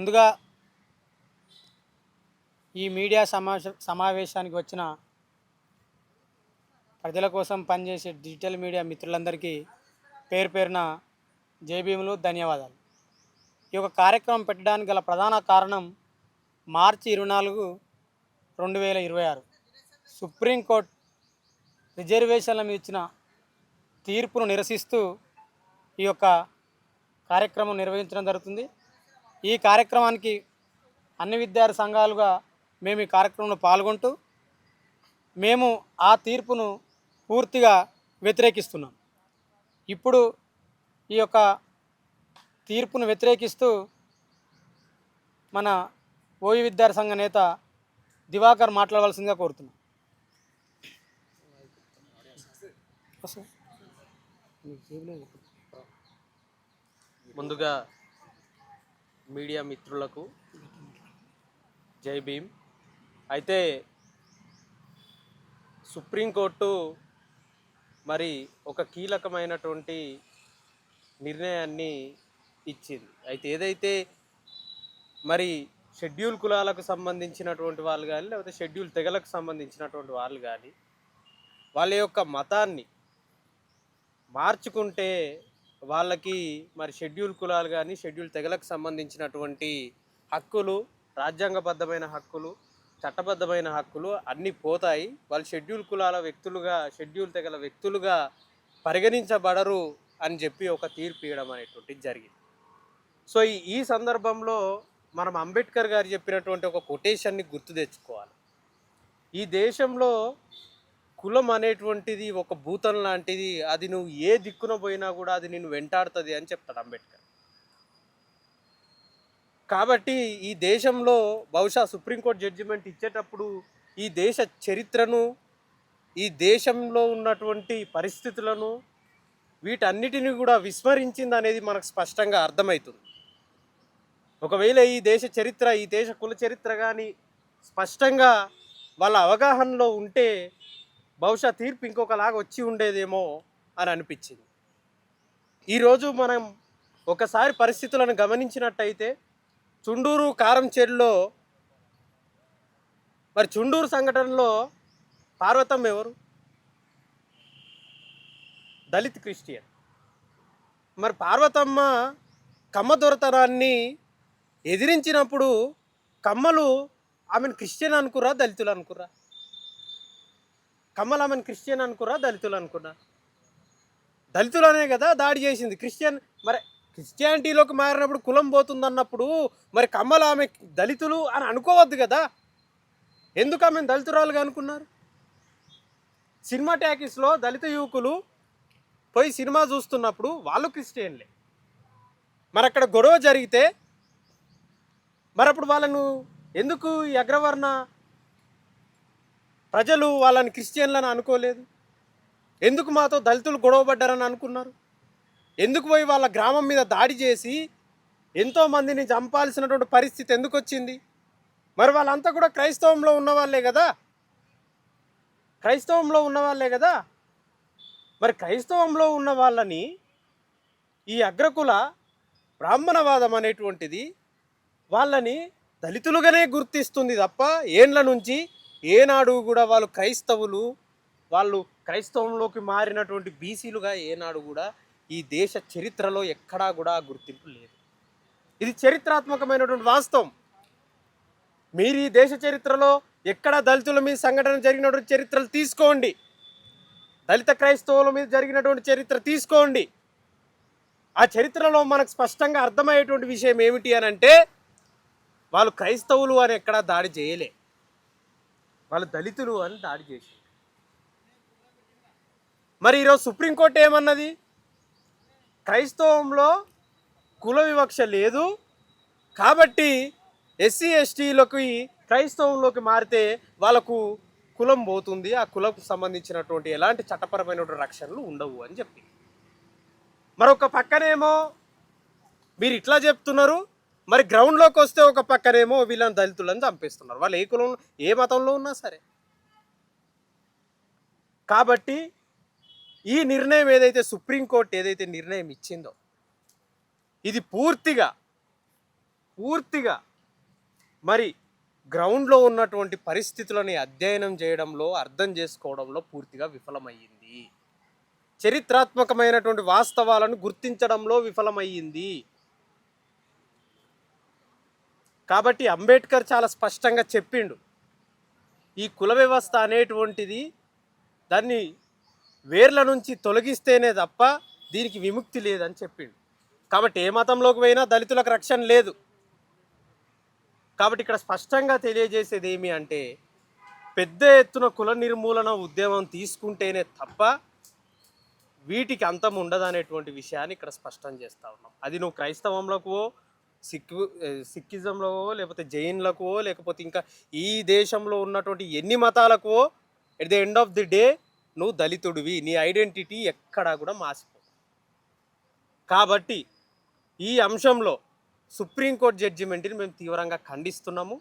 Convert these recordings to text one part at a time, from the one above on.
ముందుగా ఈ మీడియా సమావేశానికి వచ్చిన ప్రజల కోసం పనిచేసే డిజిటల్ మీడియా మిత్రులందరికీ పేరు పేరున జైభీములు, ధన్యవాదాలు. ఈ యొక్క కార్యక్రమం పెట్టడానికి గల ప్రధాన కారణం మార్చి 24, 2026 సుప్రీంకోర్టు రిజర్వేషన్ల మీద ఇచ్చిన తీర్పును నిరసిస్తూ ఈ యొక్క కార్యక్రమం నిర్వహించడం జరుగుతుంది. ఈ కార్యక్రమానికి అన్ని విద్యార్థి సంఘాలుగా మేము ఈ కార్యక్రమంలో పాల్గొంటూ మేము ఆ తీర్పును పూర్తిగా వ్యతిరేకిస్తున్నాం. ఇప్పుడు ఈ యొక్క తీర్పును వ్యతిరేకిస్తూ మన ఓయూ విద్యార్థి సంఘ నేత దివాకర్ మాట్లాడవలసిందిగా కోరుతున్నాం. ముందుగా మీడియా మిత్రులకు జై భీమ్. అయితే సుప్రీంకోర్టు మరి ఒక కీలకమైనటువంటి నిర్ణయాన్ని ఇచ్చింది. అయితే ఏదైతే మరి షెడ్యూల్ కులాలకు సంబంధించినటువంటి వాళ్ళు కానీ లేకపోతే షెడ్యూల్ తెగలకు సంబంధించినటువంటి వాళ్ళు కానీ వాళ్ళ యొక్క మతాన్ని మార్చుకుంటే వాళ్ళకి మరి షెడ్యూల్ కులాలు కానీ షెడ్యూల్ తెగలకు సంబంధించినటువంటి హక్కులు, రాజ్యాంగబద్ధమైన హక్కులు, చట్టబద్ధమైన హక్కులు అన్నీ పోతాయి. వాళ్ళు షెడ్యూల్ కులాల వ్యక్తులుగా, షెడ్యూల్ తెగల వ్యక్తులుగా పరిగణించబడరు అని చెప్పి ఒక తీర్పు ఇవ్వడం అనేటువంటిది జరిగింది. సో ఈ సందర్భంలో మనం అంబేద్కర్ గారు చెప్పినటువంటి ఒక కొటేషన్ని గుర్తు తెచ్చుకోవాలి. ఈ దేశంలో కులం అనేటువంటిది ఒక భూతం లాంటిది, అది నువ్వు ఏ దిక్కున పోయినా కూడా అది నిన్ను వెంటాడుతుంది అని చెప్తాడు అంబేద్కర్. కాబట్టి ఈ దేశంలో బహుశా సుప్రీంకోర్టు జడ్జిమెంట్ ఇచ్చేటప్పుడు ఈ దేశ చరిత్రను, ఈ దేశంలో ఉన్నటువంటి పరిస్థితులను, వీటన్నిటిని కూడా విస్మరించింది అనేది మనకు స్పష్టంగా అర్థమవుతుంది. ఒకవేళ ఈ దేశ చరిత్ర, ఈ దేశ కుల చరిత్ర కానీ స్పష్టంగా వాళ్ళ అవగాహనలో ఉంటే బహుశా తీర్పు ఇంకొకలాగా వచ్చి ఉండేదేమో అని అనిపించింది. ఈరోజు మనం ఒకసారి పరిస్థితులను గమనించినట్టయితే చుండూరు కారంచేడులో మరి చుండూరు సంఘటనలో పార్వతమ్మ ఎవరు? దళిత్ క్రిస్టియన్. మరి పార్వతమ్మ కమ్మ దొరతనాన్ని ఎదిరించినప్పుడు కమ్మలు ఆమెను క్రిస్టియన్ అనుకురా, దళితులు అనుకురా? కమ్మలు ఆమెను క్రిస్టియన్ అనుకురా, దళితులు అనుకురా? దళితులనే కదా దాడి చేసింది. మరి క్రిస్టియానిటీలోకి మారినప్పుడు కులం పోతుందన్నప్పుడు మరి కమ్మలు ఆమె దళితులు అని అనుకోవద్దు కదా. ఎందుకు ఆమెను దళితురాలుగా అనుకున్నారు? సినిమా టాకీస్లో దళిత యువకులు పోయి సినిమా చూస్తున్నప్పుడు వాళ్ళు క్రిస్టియన్లే. మరి అక్కడ గొడవ జరిగితే మరి అప్పుడు వాళ్ళను ఎందుకు ఈ అగ్రవర్ణ ప్రజలు వాళ్ళని క్రిస్టియన్లను అనుకోలేదు? ఎందుకు మాతో దళితులు గొడవపడ్డారని అనుకున్నారు? ఎందుకు పోయి వాళ్ళ గ్రామం మీద దాడి చేసి ఎంతోమందిని చంపాల్సినటువంటి పరిస్థితి ఎందుకు వచ్చింది? మరి వాళ్ళంతా కూడా క్రైస్తవంలో ఉన్నవాళ్ళే కదా. మరి క్రైస్తవంలో ఉన్న వాళ్ళని ఈ అగ్రకుల బ్రాహ్మణవాదం అనేటువంటిది వాళ్ళని దళితులుగానే గుర్తిస్తుంది తప్ప ఏండ్ల నుంచి ఏనాడు కూడా వాళ్ళు క్రైస్తవులు, వాళ్ళు క్రైస్తవంలోకి మారినటువంటి బీసీలుగా ఏనాడు కూడా ఈ దేశ చరిత్రలో ఎక్కడా కూడా గుర్తింపు లేదు. ఇది చరిత్రాత్మకమైనటువంటి వాస్తవం. మీరు ఈ దేశ చరిత్రలో ఎక్కడ దళితుల మీద సంఘటన జరిగినటువంటి చరిత్రలు తీసుకోండి, దళిత క్రైస్తవుల మీద జరిగినటువంటి చరిత్ర తీసుకోండి. ఆ చరిత్రలో మనకు స్పష్టంగా అర్థమయ్యేటువంటి విషయం ఏమిటి అని అంటే వాళ్ళు క్రైస్తవులు అని ఎక్కడా దాడి చేయలే, వాళ్ళు దళితులు అని దాడి చేసి. మరి ఈరోజు సుప్రీంకోర్టు ఏమన్నది? క్రైస్తవంలో కుల వివక్ష లేదు కాబట్టి ఎస్సీ ఎస్టీలోకి క్రైస్తవంలోకి మారితే వాళ్ళకు కులం పోతుంది, ఆ కులకు సంబంధించినటువంటి ఎలాంటి చట్టపరమైనటువంటి రక్షణలు ఉండవు అని చెప్పి. మరొక పక్కనేమో మీరు ఇట్లా చెప్తున్నారు, మరి గ్రౌండ్లోకి వస్తే ఒక పక్కనేమో వీళ్ళని దళితులను చంపేస్తున్నారు. వాళ్ళు ఏ కులంలో, ఏ మతంలో ఉన్నా సరే. కాబట్టి ఈ నిర్ణయం ఏదైతే సుప్రీంకోర్టు ఏదైతే నిర్ణయం ఇచ్చిందో ఇది పూర్తిగా పూర్తిగా మరి గ్రౌండ్లో ఉన్నటువంటి పరిస్థితులని అధ్యయనం చేయడంలో, అర్థం చేసుకోవడంలో పూర్తిగా విఫలమయ్యింది. చరిత్రాత్మకమైనటువంటి వాస్తవాలను గుర్తించడంలో విఫలమయ్యింది. కాబట్టి అంబేద్కర్ చాలా స్పష్టంగా చెప్పిండు, ఈ కుల వ్యవస్థ అనేటువంటిది దాన్ని వేర్ల నుంచి తొలగిస్తేనే తప్ప దీనికి విముక్తి లేదని చెప్పిండు. కాబట్టి ఏ మతంలోకి పోయినా దళితులకు రక్షణ లేదు. కాబట్టి ఇక్కడ స్పష్టంగా తెలియజేసేది ఏమి అంటే, పెద్ద ఎత్తున కుల నిర్మూలన ఉద్యమం తీసుకుంటేనే తప్ప వీటికి అంతం ఉండదనేటువంటి విషయాన్ని ఇక్కడ స్పష్టం చేస్తూ ఉన్నాం. అది నువ్వు క్రైస్తవంలోకో, సిక్కిజంలో, లేకపోతే జైన్లకో, లేకపోతే ఇంకా ఈ దేశంలో ఉన్నటువంటి ఎన్ని మతాలకో, at the end of the day నువ్వు దళితుడివి, నీ ఐడెంటిటీ ఎక్కడా కూడా మాసిపో. కాబట్టి ఈ అంశంలో సుప్రీంకోర్టు జడ్జిమెంట్ని మేము తీవ్రంగా ఖండిస్తున్నాము.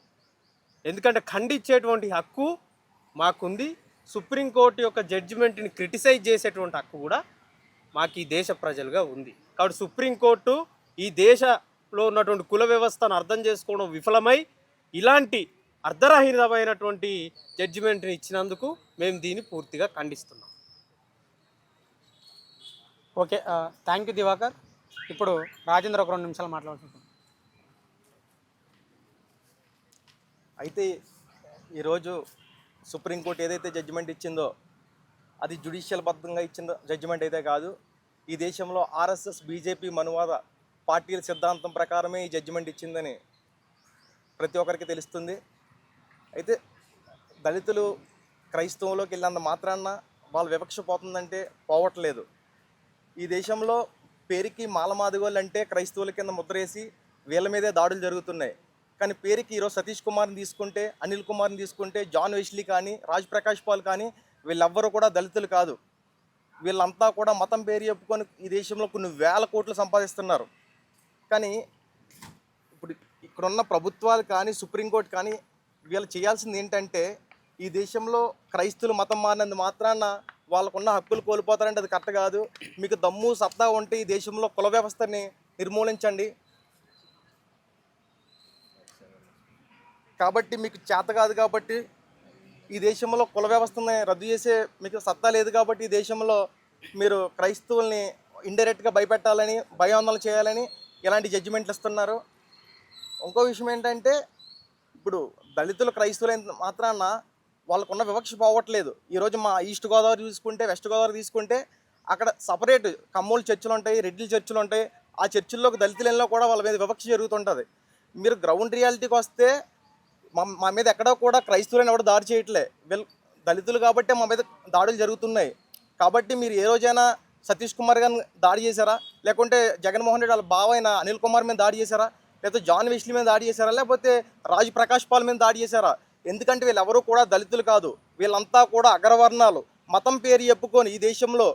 ఎందుకంటే ఖండించేటువంటి హక్కు మాకుంది. సుప్రీంకోర్టు యొక్క జడ్జిమెంట్ని క్రిటిసైజ్ చేసేటువంటి హక్కు కూడా మాకు ఈ దేశ ప్రజలుగా ఉంది. కాబట్టి సుప్రీంకోర్టు ఈ దేశంలో ఉన్నటువంటి కుల వ్యవస్థను అర్థం చేసుకోవడం విఫలమై ఇలాంటి అర్ధరహితమైనటువంటి జడ్జిమెంట్ని ఇచ్చినందుకు మేము దీన్ని పూర్తిగా ఖండిస్తున్నాం. Okay, thank you Divakar. ఇప్పుడు రాజేంద్ర ఒక 2 నిమిషాలు మాట్లాడుతున్నాం. అయితే ఈరోజు సుప్రీంకోర్టు ఏదైతే జడ్జిమెంట్ ఇచ్చిందో అది జ్యుడిషియల్ బద్ధంగా ఇచ్చిన జడ్జిమెంట్ అయితే కాదు. ఈ దేశంలో ఆర్ఎస్ఎస్, బీజేపీ, మనువాద పార్టీల సిద్ధాంతం ప్రకారమే ఈ జడ్జిమెంట్ ఇచ్చిందని ప్రతి ఒక్కరికి తెలుస్తుంది. అయితే దళితులు క్రైస్తవంలోకి వెళ్ళినంత మాత్రాన వాళ్ళ వివక్ష పోతుందంటే పోవట్లేదు. ఈ దేశంలో పేరుకి మాలమాదిగోళ్ళు అంటే క్రైస్తవుల కింద ముద్రేసి వీళ్ళ మీదే దాడులు జరుగుతున్నాయి. కానీ పేరుకి ఈరోజు సతీష్ కుమార్ని తీసుకుంటే, అనిల్ కుమార్ని తీసుకుంటే, జాన్ వెస్లీ కానీ, రాజ్ ప్రకాష్ పాల్ కానీ వీళ్ళెవ్వరూ కూడా దళితులు కాదు. వీళ్ళంతా కూడా మతం పేరు చెప్పుకొని ఈ దేశంలో కొన్ని వేల కోట్లు సంపాదిస్తున్నారు. కానీ ఇప్పుడు ఇక్కడున్న ప్రభుత్వాలు కానీ, సుప్రీంకోర్టు కానీ వీళ్ళు చేయాల్సింది ఏంటంటే, ఈ దేశంలో క్రైస్తవులు మతం మారినందు మాత్రాన వాళ్ళకున్న హక్కులు కోల్పోతారంటే అది కరెక్ట్ కాదు. మీకు దమ్ము సత్తా ఉంటే ఈ దేశంలో కుల వ్యవస్థని నిర్మూలించండి. కాబట్టి మీకు చేత కాదు కాబట్టి ఈ దేశంలో కుల వ్యవస్థని రద్దు చేసే మీకు సత్తా లేదు కాబట్టి ఈ దేశంలో మీరు క్రైస్తవుల్ని ఇండైరెక్ట్గా భయపెట్టాలని, భయాందోళన చేయాలని ఇలాంటి జడ్జిమెంట్లు ఇస్తున్నారు. ఇంకో విషయం ఏంటంటే, ఇప్పుడు దళితులు క్రైస్తవులైన మాత్రాన వాళ్ళకున్న వివక్ష పోవట్లేదు. ఈరోజు మా ఈస్ట్ గోదావరి చూసుకుంటే, వెస్ట్ గోదావరి తీసుకుంటే అక్కడ సపరేట్ కమ్మోలు చర్చిలు ఉంటాయి, రెడ్డిల చర్చిలు ఉంటాయి. ఆ చర్చిల్లోకి దళితులలో కూడా వాళ్ళ మీద వివక్ష జరుగుతుంటుంది. మీరు గ్రౌండ్ రియాలిటీకి వస్తే మా మీద ఎక్కడో కూడా క్రైస్తవులను ఎవరు దాడి చేయట్లే. వీళ్ళు దళితులు కాబట్టి మా మీద దాడులు జరుగుతున్నాయి. కాబట్టి మీరు ఏ రోజైనా సతీష్ కుమార్ గారిని దాడి చేశారా? లేకుంటే జగన్మోహన్ రెడ్డి వాళ్ళ బావ అయిన అనిల్ కుమార్ మీద దాడి చేశారా? లేకపోతే జాన్ వెస్లీ మీద దాడి చేశారా? లేకపోతే రాజ్ ప్రకాష్ పాల్ మీద దాడి చేశారా? ఎందుకంటే వీళ్ళెవరూ కూడా దళితులు కాదు. వీళ్ళంతా కూడా అగ్రవర్ణాలు. మతం పేరు చెప్పుకొని ఈ దేశంలో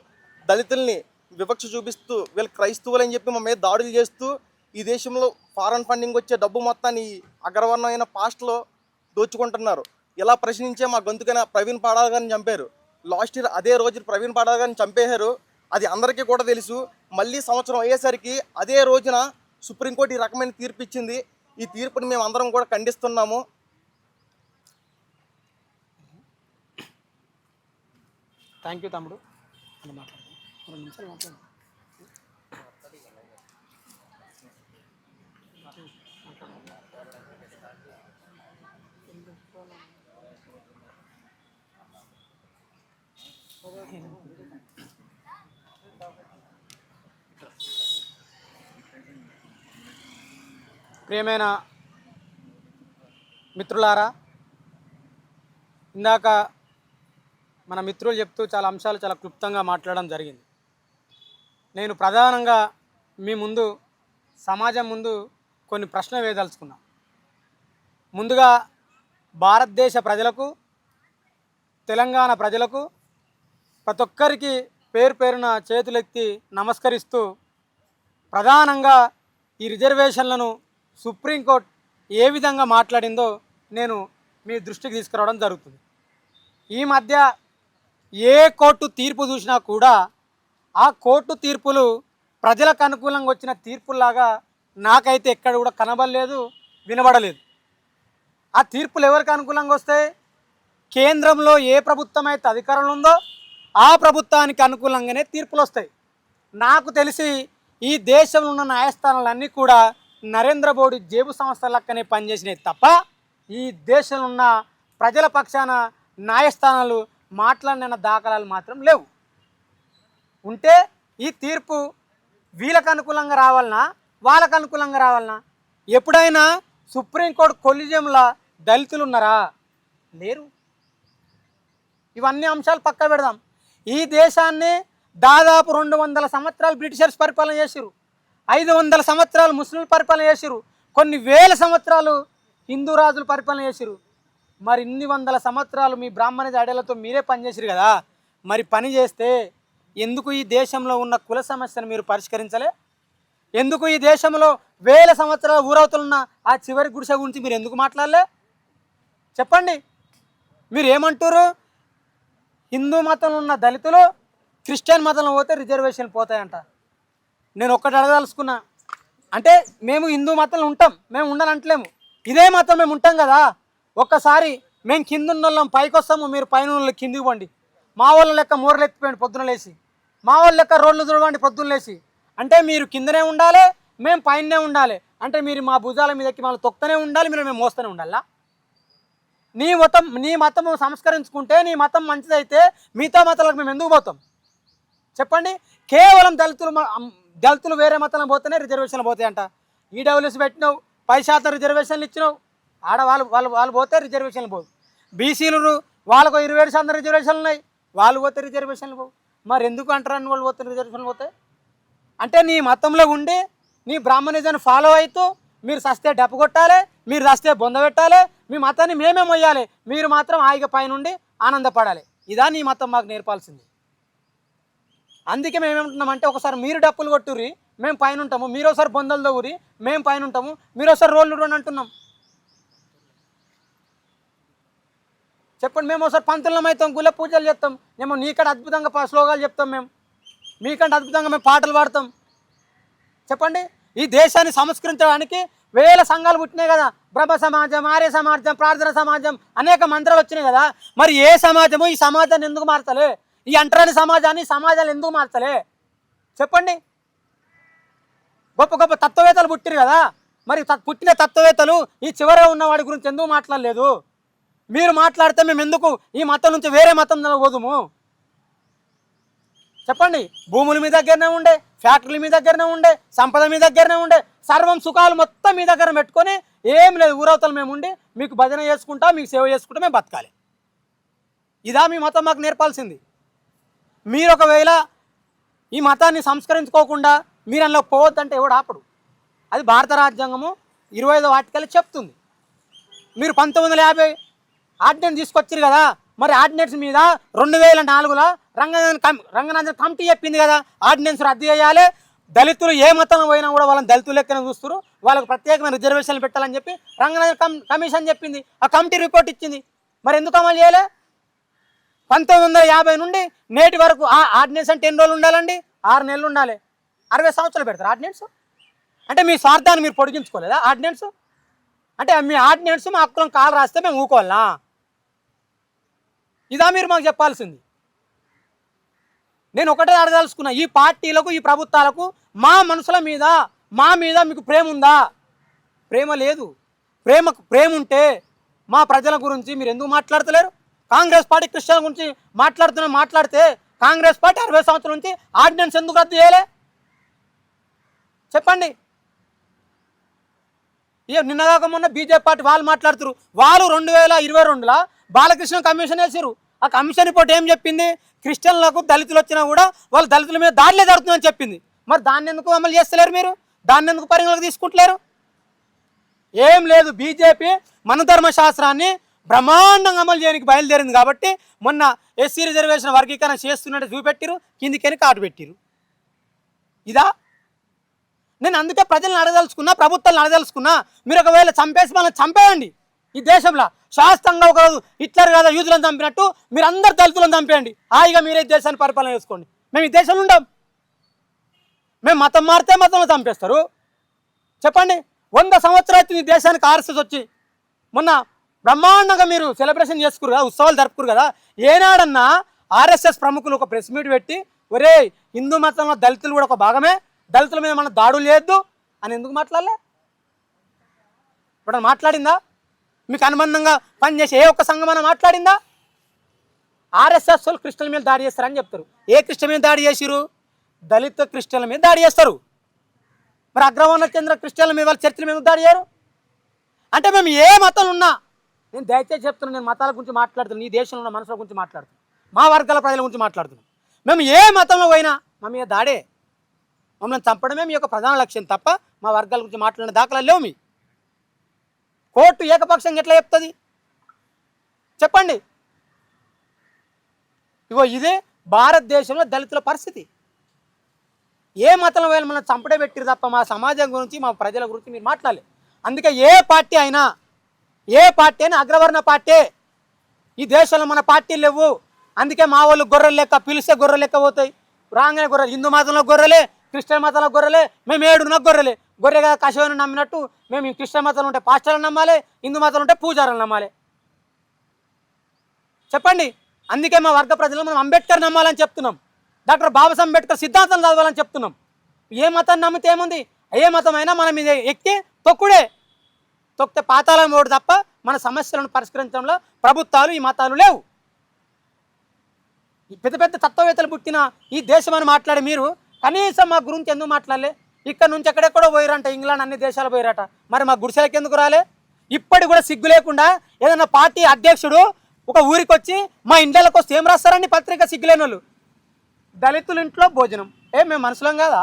దళితుల్ని వివక్ష చూపిస్తూ వీళ్ళు క్రైస్తవులు అని చెప్పి మా మీద దాడులు చేస్తూ ఈ దేశంలో ఫారెన్ ఫండింగ్ వచ్చే డబ్బు మొత్తాన్ని అగ్రవర్ణమైన పాస్ట్లో దోచుకుంటున్నారు. ఇలా ప్రశ్నించే మా గొంతుకైన ప్రవీణ్ పాడాల్ గారిని చంపారు. లాస్ట్ ఇయర్ అదే రోజు ప్రవీణ్ పాడాల్ గారిని చంపేశారు. అది అందరికీ కూడా తెలుసు. మళ్ళీ సంవత్సరం అయ్యేసరికి అదే రోజున సుప్రీంకోర్టు ఈ రకమైన తీర్పు ఇచ్చింది. ఈ తీర్పుని మేము అందరం కూడా ఖండిస్తున్నాము. థ్యాంక్ యూ తమ్ముడు. మాట్లాడదాం 2 నిమిషాలు మాట్లాడదాం. ప్రియమైన మిత్రులారా, ఇందాక మన మిత్రులు చెప్తూ చాలా అంశాలు చాలా క్లుప్తంగా మాట్లాడడం జరిగింది. నేను ప్రధానంగా మీ ముందు, సమాజం ముందు కొన్ని ప్రశ్నలు వేయదలుచుకున్నా. ముందుగా భారతదేశ ప్రజలకు, తెలంగాణ ప్రజలకు, ప్రతి ఒక్కరికి పేరు పేరున చేతులెత్తి నమస్కరిస్తూ, ప్రధానంగా ఈ రిజర్వేషన్లను సుప్రీంకోర్టు ఏ విధంగా మాట్లాడిందో నేను మీ దృష్టికి తీసుకురావడం జరుగుతుంది. ఈ మధ్య ఏ కోర్టు తీర్పు చూసినా కూడా ఆ కోర్టు తీర్పులు ప్రజలకు అనుకూలంగా వచ్చిన తీర్పుల్లాగా నాకైతే ఎక్కడ కూడా కనబడలేదు, వినబడలేదు. ఆ తీర్పులు ఎవరికి అనుకూలంగా వస్తాయి? కేంద్రంలో ఏ ప్రభుత్వం అయితే అధికారంలో ఉందో ఆ ప్రభుత్వానికి అనుకూలంగానే తీర్పులు వస్తాయి. నాకు తెలిసి ఈ దేశంలో ఉన్న న్యాయస్థానాలన్నీ కూడా నరేంద్ర మోడీ జేబు సంస్థల లెక్కనే పనిచేసినాయి తప్ప ఈ దేశంలో ఉన్న ప్రజల పక్షాన న్యాయస్థానాలు మాట్లాడిన దాఖలాలు మాత్రం లేవు. ఉంటే ఈ తీర్పు వీళ్ళకు అనుకూలంగా రావాలనా వాళ్ళకు అనుకూలంగా రావాలనా? ఎప్పుడైనా సుప్రీంకోర్టు కొలిజియంలో దళితులు ఉన్నారా? లేరు. ఇవన్నీ అంశాలు పక్క పెడదాం. ఈ దేశాన్ని దాదాపు 200 సంవత్సరాలు బ్రిటిషర్స్ పరిపాలన చేసిరు, 500 సంవత్సరాలు ముస్లింలు పరిపాలన చేసిరు, కొన్ని వేల సంవత్సరాలు హిందూ రాజులు పరిపాలన చేసిరు. మరి ఇన్ని వందల సంవత్సరాలు మీ బ్రాహ్మణ జాడలతో మీరే పనిచేసిరు కదా. మరి పని చేస్తే ఎందుకు ఈ దేశంలో ఉన్న కుల సమస్యను మీరు పరిష్కరించలే? ఎందుకు ఈ దేశంలో వేల సంవత్సరాల ఊరవుతున్న ఆ చివరి గుడిసె గురించి మీరు ఎందుకు మాట్లాడలే? చెప్పండి. మీరు ఏమంటారు? హిందూ మతంలో ఉన్న దళితులు క్రిస్టియన్ మతంలో పోతే రిజర్వేషన్లు పోతాయంట. నేను ఒక్కటి అడగదలుచుకున్నా, అంటే మేము హిందూ మతంలో ఉంటాం, మేము ఉండాలంటలేము, ఇదే మతం మేము ఉంటాం కదా. ఒక్కసారి మేము కింద ఉన్న వాళ్ళం పైకి వస్తాము, మీరు పైన వాళ్ళు కిందికి పోండి. మా వాళ్ళ లెక్క మూరలు ఎత్తిపోయండి పొద్దున లేచి, మా వాళ్ళ లెక్క రోడ్లు తుడవండి పొద్దున్న లేచి. అంటే మీరు కిందనే ఉండాలి, మేము పైననే ఉండాలి. అంటే మీరు మా భుజాల మీదకి మళ్ళీ తొక్కుతూనే ఉండాలి, మీరు మేము మోస్తూనే ఉండాలా? నీ మతం సంస్కరించుకుంటే నీ మతం మంచిదైతే మిగతా మతాలకు మేము ఎందుకు పోతాం? చెప్పండి. కేవలం దళితులు వేరే మతంలో పోతేనే రిజర్వేషన్లు పోతాయంట. ఈడబ్ల్యూఎస్ పెట్టినావు, 10% రిజర్వేషన్లు ఇచ్చినావు, ఆడ వాళ్ళు పోతే రిజర్వేషన్లు పోవు. బీసీలు వాళ్ళకు 27% రిజర్వేషన్లు ఉన్నాయి, వాళ్ళు పోతే రిజర్వేషన్లు పోవు. మరి ఎందుకు అంటారని వాళ్ళు పోతే రిజర్వేషన్లు పోతాయి? అంటే నీ మతంలో ఉండి నీ బ్రాహ్మణిజాన్ని ఫాలో అవుతూ మీరు సస్తే డప్పు కొట్టాలి, మీరు సస్తే బొంద పెట్టాలి, మీ మతాన్ని మేమే మొయ్యాలి, మీరు మాత్రం హాయిగా పైనుండి ఆనందపడాలి. ఇదా నీ మతం మాకు నేర్పాల్సింది. అందుకే మేమేమంటున్నామంటే ఒకసారి మీరు డప్పులు కొట్టుర్రి, మేము పైన ఉంటాము, మీరు ఒకసారి బొందలు దవ్వురి, మేము పైన ఉంటాము, మీరు ఒకసారి రోడ్లు రోడ్డు అంటున్నాం. చెప్పండి. మేము ఒకసారి పంతులం అవుతాం, గుళ్ళ పూజలు చేస్తాం, మేము నీకంటే అద్భుతంగా శ్లోకాలు చెప్తాం, మేము మీకంటే అద్భుతంగా మేము పాటలు పాడతాం. చెప్పండి. ఈ దేశాన్ని సంస్కరించడానికి వేల సంఘాలు పుట్టినాయి కదా. బ్రహ్మ సమాజం, ఆర్య సమాజం, ప్రార్థన సమాజం, అనేక మంత్రాలు వచ్చినాయి కదా. మరి ఏ సమాజము ఈ సమాజాన్ని ఎందుకు మార్చలే? ఈ అంటరాని సమాజాలు ఎందుకు మార్చలే? చెప్పండి. గొప్ప గొప్ప తత్వవేత్తలు పుట్టిరు కదా. మరి పుట్టిన తత్వవేత్తలు ఈ చివర ఉన్న వాడి గురించి ఎందుకు మాట్లాడలేదు? మీరు మాట్లాడితే మేము ఎందుకు ఈ మతం నుంచి వేరే మతం పోదుము? చెప్పండి. భూములు మీ దగ్గరనే ఉండే, ఫ్యాక్టరీలు మీ దగ్గరనే ఉండే, సంపద మీ దగ్గరనే ఉండే, సర్వం సుఖాలు మొత్తం మీ దగ్గర పెట్టుకొని ఏం లేదు, ఊరవతలు మేము ఉండి మీకు భజన చేసుకుంటా, మీకు సేవ చేసుకుంటా మేము బతకాలి. ఇదా మీ మతం మాకు నేర్పాల్సింది? మీరు ఒకవేళ ఈ మతాన్ని సంస్కరించుకోకుండా మీరు అందులో పోవద్దంటే ఎవడు ఆపడు. అది భారత రాజ్యాంగము 25వ ఆర్టికల్ చెప్తుంది. మీరు 1950 ఆర్డినెన్స్ తీసుకొచ్చారు కదా. మరి ఆర్డినెన్స్ మీద 2004లో రంగనాథన్ కమిటీ చెప్పింది కదా, ఆర్డినెన్స్ రద్దు చేయాలి, దళితులు ఏ మతం పోయినా కూడా వాళ్ళని దళితులు లెక్కన చూస్తారు, వాళ్ళకు ప్రత్యేకమైన రిజర్వేషన్లు పెట్టాలని చెప్పి రంగనాథన్ కమిషన్ చెప్పింది. ఆ కమిటీ రిపోర్ట్ ఇచ్చింది. మరి ఎందుకు అమలు చేయలే? 1950 నుండి నేటి వరకు ఆ ఆర్డినెన్స్ అంటే ఎన్ని రోజులు ఉండాలండి? 6 నెలలు ఉండాలి. 60 సంవత్సరాలు పెడతారు ఆర్డినెన్స్. అంటే మీ స్వార్థాన్ని మీరు పొడిగించుకోలేదా ఆర్డినెన్స్? అంటే మీ ఆర్డినెన్స్ మా హక్కులను కాలు రాస్తే మేము ఊకోవాలా? ఇదా మీరు మాకు చెప్పాల్సింది? నేను ఒకటే అడగదలుచుకున్నా, ఈ పార్టీలకు ఈ ప్రభుత్వాలకు మా మనుషుల మీద మా మీద మీకు ప్రేమ ఉందా? ప్రేమ లేదు. ప్రేమ ఉంటే మా ప్రజల గురించి మీరు ఎందుకు మాట్లాడతలేరు? కాంగ్రెస్ పార్టీ క్రిస్టియన్ గురించి మాట్లాడితే కాంగ్రెస్ పార్టీ 60 సంవత్సరాల నుంచి ఆర్డినెన్స్ ఎందుకు రద్దు చేయలే? చెప్పండి. ఇక నిన్నగాక మొన్న బీజేపీ పార్టీ వాళ్ళు మాట్లాడుతారు. వాళ్ళు 2022లో బాలకృష్ణ కమిషన్ వేసారు. ఆ కమిషన్ రిపోర్ట్ ఏం చెప్పింది? క్రిస్టియన్లకు దళితులు వచ్చినా కూడా వాళ్ళు దళితుల మీద దాడులే జరుగుతుందని చెప్పింది. మరి దాన్ని ఎందుకు అమలు చేస్తలేరు? మీరు దాన్ని ఎందుకు పరిగణలోకి తీసుకుంటలేరు? ఏం లేదు, బీజేపీ మన ధర్మశాస్త్రాన్ని బ్రహ్మాండంగా అమలు చేయడానికి బయలుదేరింది కాబట్టి మొన్న ఎస్సీ రిజర్వేషన్ వర్గీకరణ చేస్తున్నట్టు చూపెట్టిరు, కిందికని కాటు పెట్టిరు. ఇదా? నేను అందుకే ప్రజలను అడగదలుచుకున్నా, ప్రభుత్వాలను అడగదలుచుకున్నా, మీరు ఒకవేళ చంపేసి మనం చంపేయండి. ఈ దేశంలో శాస్త్రంగా ఒకరోజు హిట్లర్ కదా యూదులను చంపినట్టు మీరు అందరు దళితులను చంపేయండి, హాయిగా మీరే దేశాన్ని పరిపాలన చేసుకోండి. మేము ఈ దేశంలో ఉండం. మేము మతం మారితే మతంలో చంపేస్తారు. చెప్పండి. 100 సంవత్సరాలు అవుతుంది ఈ దేశానికి ఆర్ఎస్ఎస్ వచ్చి. మొన్న బ్రహ్మాండంగా మీరు సెలబ్రేషన్ చేసుకురు కదా, ఉత్సవాలు జరుపుకురు కదా. ఏనాడన్నా ఆర్ఎస్ఎస్ ప్రముఖులు ఒక ప్రెస్ మీట్ పెట్టి ఒరే హిందూ మతంలో దళితులు కూడా ఒక భాగమే, దళితుల మీద మనం దాడులు చేయొద్దు అని ఎందుకు మాట్లాడలే? ఇప్పుడు మాట్లాడిందా? మీకు అనుబంధంగా పనిచేసే ఏ ఒక్క సంఘం అన్న మాట్లాడిందా? ఆర్ఎస్ఎస్ వాళ్ళు క్రిస్టియన్ల మీద దాడి చేస్తారని చెప్తారు. ఏ క్రిస్టియన్ మీద దాడి చేసిరు? దళిత క్రిస్టియన్ల మీద దాడి చేస్తారు. మరి అగ్రవర్ణ చంద్ర క్రిస్టియన్ల మీద వాళ్ళ చర్చిల మీద దాడి చేయరు. అంటే మేము ఏ మతంలో ఉన్నా, నేను దయచేసి చెప్తున్నాను, నేను మతాల గురించి మాట్లాడుతున్నాను, ఈ దేశంలో ఉన్న మనుషుల గురించి మాట్లాడుతున్నాను, మా వర్గాల ప్రజల గురించి మాట్లాడుతున్నాను. మేము ఏ మతంలో పోయినా మా మీద దాడే, మమ్మల్ని చంపడమే మీ యొక్క ప్రధాన లక్ష్యం తప్ప మా వర్గాల గురించి మాట్లాడిన దాఖలా లేవు. మీ కోర్టు ఏకపక్షంగా ఎట్లా చెప్తుంది చెప్పండి? ఇగో ఇదే భారతదేశంలో దళితుల పరిస్థితి. ఏ మతంలో పోయినా మనం చంపడే పెట్టిరు తప్ప మా సమాజం గురించి మా ప్రజల గురించి మీరు మాట్లాడలేదు. అందుకే ఏ పార్టీ అయినా అగ్రవర్ణ పార్టీ. ఈ దేశంలో మన పార్టీలు లేవు. అందుకే మా వాళ్ళు గొర్రెలు లెక్క పిలిస్తే గొర్రెలు లెక్క పోతాయి. రాగానే గొర్రెలు, హిందూ మతంలో గొర్రెలే, క్రిస్టియన్ మతంలో గొర్రెలే. మేము 7 గొర్రెలే. గొర్రెగా కషాయం నమ్మినట్టు మేము క్రిస్టియన్ మతంలో ఉంటే పాస్టర్లను నమ్మాలి, హిందూ మతంలో ఉంటే పూజారులను నమ్మాలి. చెప్పండి. అందుకే మా వర్గ ప్రజలు మనం అంబేద్కర్ నమ్మాలని చెప్తున్నాం, డాక్టర్ బాబాసాహెబ్ అంబేద్కర్ సిద్ధాంతం చదవాలని చెప్తున్నాం. ఏ మతాన్ని నమ్మితే ఏముంది? ఏ మతం అయినా మన మీద ఎక్కి తొక్కితే పాతాళం పోడు తప్ప మన సమస్యలను పరిష్కరించడంలో ప్రభుత్వాలు ఈ మతాలు లేవు. పెద్ద పెద్ద తత్వవేత్తలు పుట్టిన ఈ దేశం అని మాట్లాడే మీరు కనీసం మా గురించి ఎందుకు మాట్లాడలే? ఇక్కడ నుంచి ఎక్కడెక్కడో పోయిరంట, ఇంగ్లాండ్ అన్ని దేశాలు పోయిరట. మరి మా గుడిసెలకి ఎందుకు రాలే? ఇప్పటికి కూడా సిగ్గు లేకుండా ఏదైనా పార్టీ అధ్యక్షుడు ఒక ఊరికి వచ్చి మా ఇండ్లకు వస్తే ఏం రాస్తారని పత్రిక సిగ్గులేని వాళ్ళు. దళితుల ఇంట్లో భోజనం. మేము మనుషులం కాదా?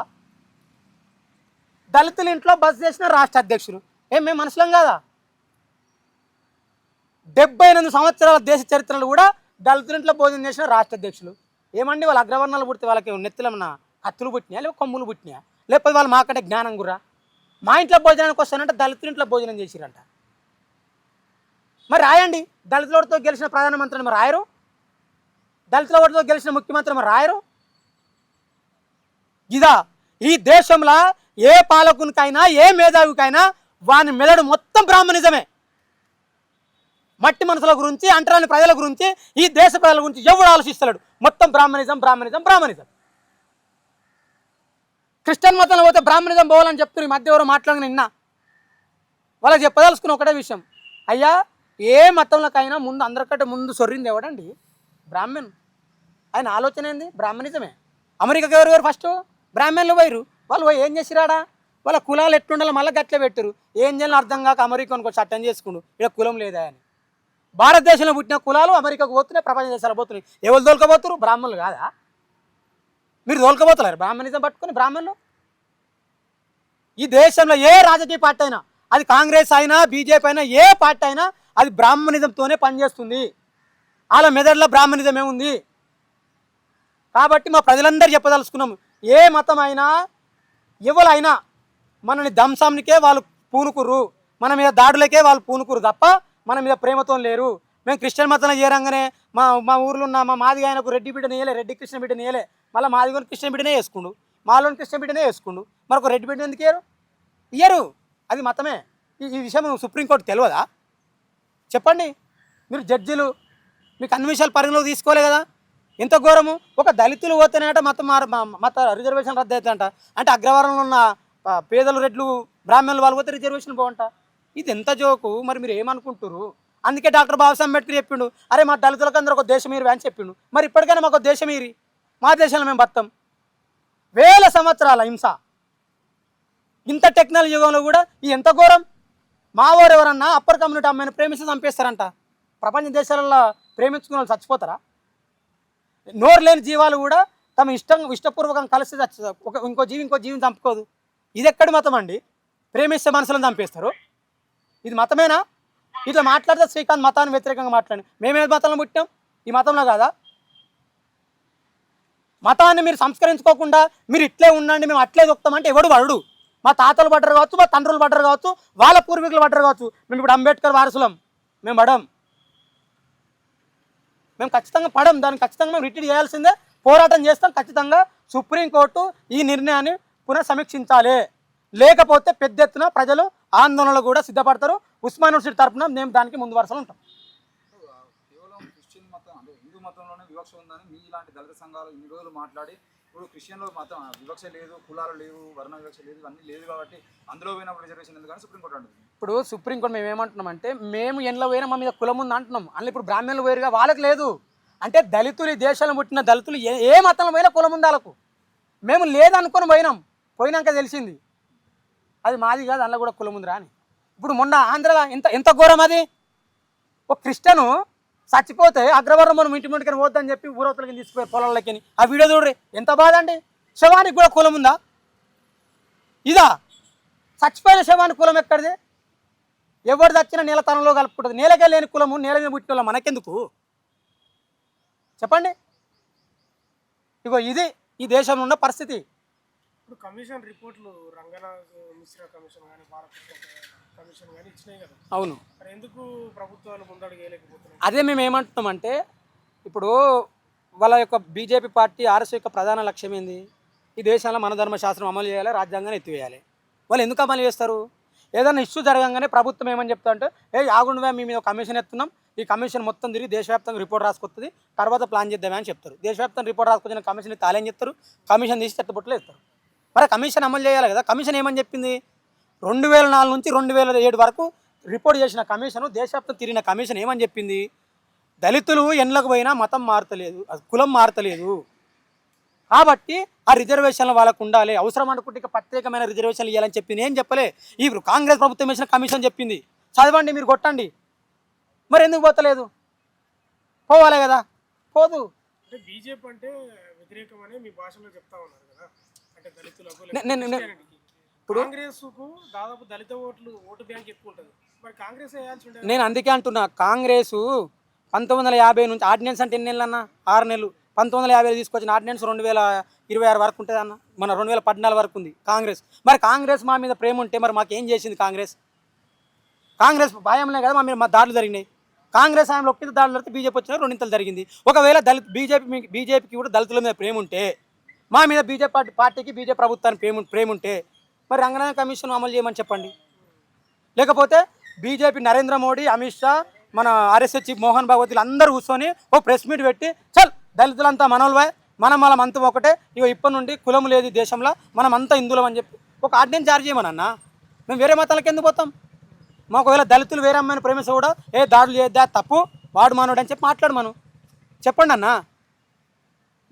దళితుల ఇంట్లో బస్ చేసిన రాష్ట్ర అధ్యక్షులు. మేము మనుషులం కాదా? 78 సంవత్సరాల దేశ చరిత్రలు కూడా దళితుల ఇంట్లో భోజనం చేసిన రాష్ట్ర అధ్యక్షులు. ఏమండి వాళ్ళ అగ్రవర్ణాలు పుడితే వాళ్ళకి నెత్తులు ఏమన్నా కత్తులు పుట్టినాయా, లేకపోతే కొమ్ములు పుట్టినాయా, లేకపోతే వాళ్ళు మాకంటే జ్ఞానం గురా? మా ఇంట్లో భోజనానికి వస్తానంటే దళితుల ఇంట్లో భోజనం చేసిరంట. మరి రాయండి. దళితుల ఓటుతో గెలిచిన ప్రధానమంత్రిని మరి రాయరు, దళితుల ఓటుతో గెలిచిన ముఖ్యమంత్రి మరి రాయరు. ఇదా ఈ దేశంలో ఏ పాలకునికైనా ఏ మేధావికైనా వాని మెదడు మొత్తం బ్రాహ్మణిజమే. మట్టి మనుషుల గురించి, అంటరాని ప్రజల గురించి, ఈ దేశ ప్రజల గురించి ఎవడు ఆలోచిస్తలేడు. మొత్తం బ్రాహ్మణిజం. క్రిస్టియన్ మతంలో పోతే బ్రాహ్మణిజం పోవాలని చెప్తున్నారు. ఈ మధ్య ఎవరో మాట్లాడిన నిన్న వాళ్ళకి చెప్పదలుచుకున్న ఒకటే విషయం, అయ్యా ఏ మతంలోకైనా ముందు అందరికంటే ముందు సొర్రింది ఎవడండి? బ్రాహ్మణ్. ఆయన ఆలోచన ఏంది? బ్రాహ్మణిజమే. అమెరికాకి ఎవరు ఫస్ట్? బ్రాహ్మణులు పోయారు. వాళ్ళు పోయి ఏం చేసిరాడా? వాళ్ళ కులాలు ఎట్లుండాలో మళ్ళీ గట్లే పెట్టారు. ఏం చేయాలో అర్థం కాక అమెరికాను చట్టం చేసుకుండు, ఇక్కడ కులం లేదా అని. భారతదేశంలో పుట్టిన కులాలు అమెరికాకు పోతున్నాయి, ప్రపంచ దేశాలు పోతున్నాయి. ఎవరు తోలుకపోతారు? బ్రాహ్మణులు కాదా? మీరు తోలుకపోతలేరు బ్రాహ్మణిజం పట్టుకొని బ్రాహ్మణులు? ఈ దేశంలో ఏ రాజకీయ పార్టీ అయినా, అది కాంగ్రెస్ అయినా బీజేపీ అయినా, ఏ పార్టీ అయినా అది బ్రాహ్మణిజంతోనే పనిచేస్తుంది. వాళ్ళ మెదడులో బ్రాహ్మణిజం ఏముంది? కాబట్టి మా ప్రజలందరూ చెప్పదలుచుకున్నాము, ఏ మతం అయినా ఎవరైనా మనని ధ్వంసానికే వాళ్ళు పూనుకుర్రు, మన మీద దాడులకే వాళ్ళు పూనుకురు తప్ప మన మీద ప్రేమతో లేరు. మేము క్రిస్టియన్ మతంలో చేరంగానే మా ఊర్లో ఉన్న మా మాదిగా ఆయనకు రెడ్డి బిడ్డని వేయలే, రెడ్డి కృష్ణ బిడ్డని వేయలే. మళ్ళీ మాదిగోని కృష్ణ బిడ్డనే వేసుకుండు, మాలోని కృష్ణ బిడ్డనే వేసుకుండు. మరొక రెడ్డి బిడ్డ ఎందుకు ఇయ్యరు? అది మతమే. ఈ విషయం సుప్రీంకోర్టు తెలియదా? చెప్పండి. మీరు జడ్జిలు, మీకు అన్ని విషయాలు పరిగణలోకి తీసుకోలే కదా? ఎంత ఘోరము. ఒక దళితులు పోతేనేట మత రిజర్వేషన్ రద్దు అవుతాయంట. అంటే అగ్రవర్ణంలో ఉన్న పేదలు, రెడ్లు, బ్రాహ్మణులు వాళ్ళు పోతే రిజర్వేషన్ పోవంట. ఇది ఎంత జోకు. మరి మీరు ఏమనుకుంటారు? అందుకే డాక్టర్ బాబాసాహెబ్ అంబేద్కర్ చెప్పిండు, అరే మా దళితులకు అందరూ ఒక దేశం ఇరి అని చెప్పిండు. మరి ఇప్పటికైనా మాకు దేశం ఇరి, మా దేశంలో మేము బతాం. 1000 సంవత్సరాల హింస, ఇంత టెక్నాలజీ యుగంలో కూడా ఈ ఎంత ఘోరం. మా వారు ఎవరన్నా అప్పర్ కమ్యూనిటీ అమ్మాయిని ప్రేమిస్తే చంపేస్తారంట. ప్రపంచ దేశాలలో ప్రేమించుకున్న వాళ్ళు చచ్చిపోతారా? నోరు లేని జీవాలు కూడా తమ ఇష్టపూర్వకంగా కలిసి ఇంకో జీవిని చంపుకోదు. ఇది ఎక్కడి మతం అండి? ప్రేమిస్తే మనుషులను చంపేస్తారు. ఇది మతమేనా? ఇట్లా మాట్లాడితే శ్రీకాంత్ మతాన్ని వ్యతిరేకంగా మాట్లాడి, మేమే మతంలో పుట్టాం, ఈ మతంలో కాదా? మతాన్ని మీరు సంస్కరించుకోకుండా మీరు ఇట్లే ఉండండి, మేము అట్లే దొక్కుతామంటే ఎవడు వాడు? మా తాతలు పడ్డరు కావచ్చు, మా తండ్రులు పడ్డరు కావచ్చు, వాళ్ళ పూర్వీకులు పడ్డరు కావచ్చు. మేము ఇప్పుడు అంబేద్కర్ వారసులం, మేము పడం, మేము ఖచ్చితంగా పడం. దాన్ని ఖచ్చితంగా మేము రిట్రీట్ చేయాల్సిందే, పోరాటం చేస్తాం. ఖచ్చితంగా సుప్రీంకోర్టు ఈ నిర్ణయాన్ని పునః సమీక్షించాలి. లేకపోతే పెద్ద ఎత్తున ప్రజలు ఆందోళనలు కూడా సిద్ధపడతారు. ఉస్మాన్ యూనివర్సిటీ తరఫున మేము దానికి ముందు వరుసలో ఉంటాం. కేవలం క్రిస్టియన్ మతం అంటే హిందూ మతంలోనే వివక్ష ఉందని మీ ఇలాంటి దళిత సంఘాలు ఇన్ని రోజులు మాట్లాడి ఇప్పుడు క్రిస్టియన్లో మతం వివక్ష లేదు, కులాలు లేవు, వర్ణ వివక్ష లేదు, ఇవన్నీ లేదు కాబట్టి అందులో పోయినప్పుడు రిజర్వేషన్ ఎందుకు కానీ సుప్రీంకోర్టు అంటుంది. ఇప్పుడు సుప్రీంకోర్టు మేము ఏమంటున్నామంటే మేము ఎండ్లో పోయినా మా మీద కులం ఉంది అంటున్నాం. అందులో ఇప్పుడు బ్రాహ్మణులు పోయిరుగా వాళ్ళకి లేదు. అంటే దళితులు ఈ దేశంలో పుట్టిన దళితులు ఏ మతంలో పోయినా కులం ఉంది వాళ్ళకు. మేము లేదనుకొని పోయినాక తెలిసింది అది మాది కాదు, అందులో కూడా కులం ఉందిరా అని. ఇప్పుడు మొన్న ఆంధ్రలో ఎంత ఘోరం అది. ఒక క్రిస్టియను చచ్చిపోతే అగ్రవర్ణం మనం ఇంటి ముందుకని పోద్దని చెప్పి ఊరవతలకి తీసుకుపోయి పొలాలకి ఆ వీడియో చూడరు, ఎంత బాధ అండి. శవానికి కూడా కులం ఉందా? ఇదా చచ్చిపోయిన శవానికి కులం ఎక్కడిది? ఎవరు చచ్చినా నేలతనంలో కలుపుకుంటుంది. నేలకే లేని కులము నేల మీద పుట్టిన వాళ్ళం మనకెందుకు చెప్పండి. ఇగో ఇది ఈ దేశంలో ఉన్న పరిస్థితి. ఇప్పుడు కమిషన్ రిపోర్ట్లు రంగనాథ్ మిశ్రా కమిషన్ కానీ భారత కమిషన్ కానీ ఇచ్చినాయి కదా. అవును, మరి ఎందుకు ప్రభుత్వాలు ముందడుగు వేయలేకపోతున్నాయి? అదే మేము ఏమంటున్నామంటే ఇప్పుడు వాళ్ళ యొక్క బీజేపీ పార్టీ ఆర్ఎస్ యొక్క ప్రధాన లక్ష్యం ఏంది? ఈ దేశంలో మన ధర్మశాస్త్రం అమలు చేయాలి, రాజ్యాంగాన్ని ఎత్తివేయాలి. వాళ్ళు ఎందుకు అమలు చేస్తారు? ఏదైనా ఇష్యూ జరగంగానే ప్రభుత్వం ఏమని చెప్తా అంటే ఆగుండవే మీ మీద కమిషన్ ఎత్తున్నాం, ఈ కమిషన్ మొత్తం తిరిగి దేశవ్యాప్తంగా రిపోర్ట్ రాసుకొస్తుంది, తర్వాత ప్లాన్ చేద్దామే అని చెప్తారు. దేశవ్యాప్తంగా రిపోర్ట్ రాసుకొచ్చిన కమిషన్ తాళేం చెప్తారు, కమిషన్ తీసి చెత్తబొట్లు వేస్తారు. మరి కమిషన్ అమలు చేయాలి కదా. కమిషన్ ఏమని చెప్పింది? 2004 నుంచి 2007 వరకు రిపోర్ట్ చేసిన కమిషను, దేశవ్యాప్తం తిరిగిన కమిషన్ ఏమని చెప్పింది? దళితులు ఎండ్లకు పోయినా మతం మారతలేదు, కులం మారతలేదు, కాబట్టి ఆ రిజర్వేషన్లు వాళ్ళకు ఉండాలి, అవసరం అనుకుంటే ఇక ప్రత్యేకమైన రిజర్వేషన్లు ఇవ్వాలని చెప్పింది. ఏం చెప్పలే, ఈ కాంగ్రెస్ ప్రభుత్వం వేసిన కమిషన్ చెప్పింది. చదవండి, మీరు కొట్టండి. మరి ఎందుకు పోతలేదు? పోవాలి కదా, పోదు. అంటే బీజేపీ అంటే వ్యతిరేకమని మీ భాషలో చెప్తా ఉన్నారు కదా. అంటే దళితులకు ఇప్పుడు కాంగ్రెస్కు దాదాపు దళిత ఓటు బ్యాంక్ ఎక్కువ ఉంటుంది. మరి కాంగ్రెస్ వేయాల్సి ఉంటుంది. నేను అందుకే అంటున్నా, కాంగ్రెసు 1950 నుంచి ఆర్డినెన్స్ అంటే ఎన్ని నెలలు అన్న? 6 నెలలు. 1950 తీసుకొచ్చిన ఆర్డినెన్స్ 2026 వరకు ఉంటుంది అన్న. మన 2014 వరకు ఉంది కాంగ్రెస్. మరి కాంగ్రెస్ మా మీద ప్రేమ ఉంటే మరి మాకేం చేసింది కాంగ్రెస్? కాంగ్రెస్ భయంలే కదా మా దాడులు జరిగినాయి. కాంగ్రెస్ ఆయనలో ఒప్పింది దాడులు జరిగితే బీజేపీ వచ్చినా 2 ఇంతలు జరిగింది. ఒకవేళ బీజేపీకి కూడా దళితుల మీద ప్రేమ ఉంటే, మా మీద బీజేపీ పార్టీకి బీజేపీ ప్రభుత్వానికి ప్రేమ ఉంటే మరి రంగనాథ కమిషన్ అమలు చేయమని చెప్పండి. లేకపోతే బీజేపీ నరేంద్ర మోడీ, అమిత్ షా, మన ఆర్ఎస్ఎస్ చీఫ్ మోహన్ భగవతులు అందరూ కూర్చొని ఓ ప్రెస్ మీట్ పెట్టి చల్ దళితులంతా మనోల్వాయ్, మనం అంతా ఒకటే, ఇక ఇప్పటి నుండి కులం లేదు దేశంలో, మనం అంతా హిందువులం అని చెప్పి ఒక ఆర్డినెన్స్ జారీ చేయమనన్నా. మేము వేరే మతాలకు ఎందుకు పోతాం? మాకు ఒకవేళ దళితులు వేరే అమ్మాయిని ప్రేమిస్తే కూడా దాడులు చేద్దా తప్పు, వాడు మానవుడు అని చెప్పి మాట్లాడమను, చెప్పండి అన్న.